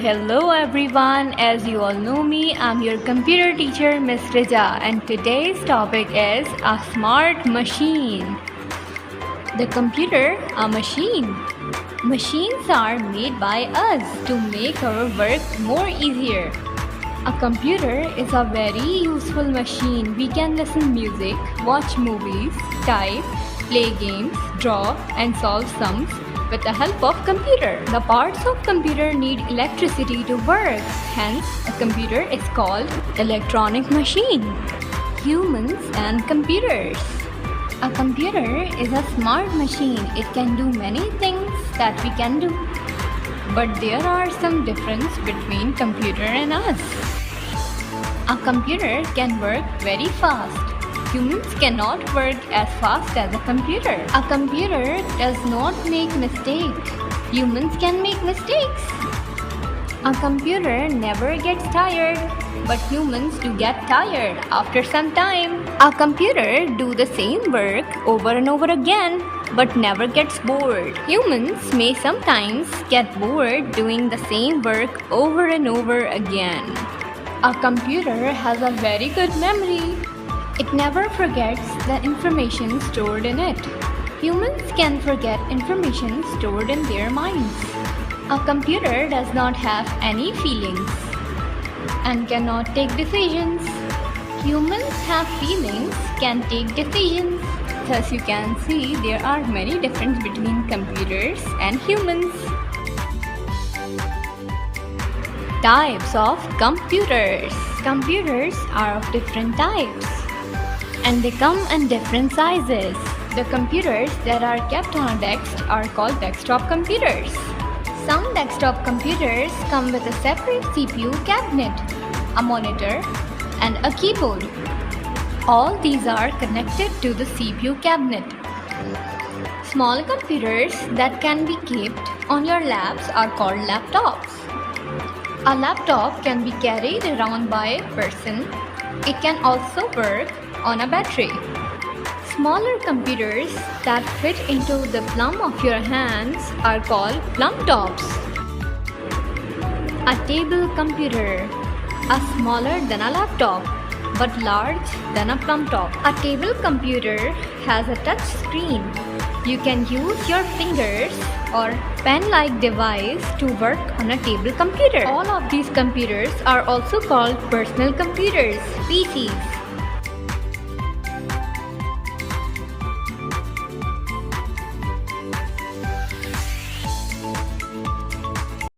Hello everyone. As you all know me, I'm your computer teacher, Miss Rija, and today's topic is a smart machine. The computer, a machine. Machines are made by us to make our work more easier. A computer is a very useful machine. We can listen music, watch movies, type, play games, draw and solve sums with the help of computer. The parts of computer need electricity to work. Hence, a computer is called electronic machine. Humans and computers. A computer is a smart machine. It can do many things that we can do. But there are some difference between computer and us. A computer can work very fast. Humans cannot work as fast as a computer. A computer does not make mistakes. Humans can make mistakes. A computer never gets tired, but humans do get tired after some time. A computer do the same work over and over again, but never gets bored. Humans may sometimes get bored doing the same work over and over again. A computer has a very good memory. It never forgets the information stored in it. Humans can forget information stored in their minds. A computer does not have any feelings and cannot take decisions. Humans have feelings, can take decisions. Thus you can see there are many differences between computers and humans. Types of computers. Computers are of different types and they come in different sizes. The computers that are kept on a desk are called desktop computers. Some desktop computers come with a separate CPU cabinet, a monitor, and a keyboard. All these are connected to the CPU cabinet. Small computers that can be kept on your laps are called laptops. A laptop can be carried around by a person. It can also work on a battery. Smaller computers that fit into the palm of your hands are called plum tops. A table computer, a smaller than a laptop but large than a plum top. A table computer has a touch screen. You can use your fingers or pen-like device to work on a table computer. All of these computers are also called personal computers, PCs.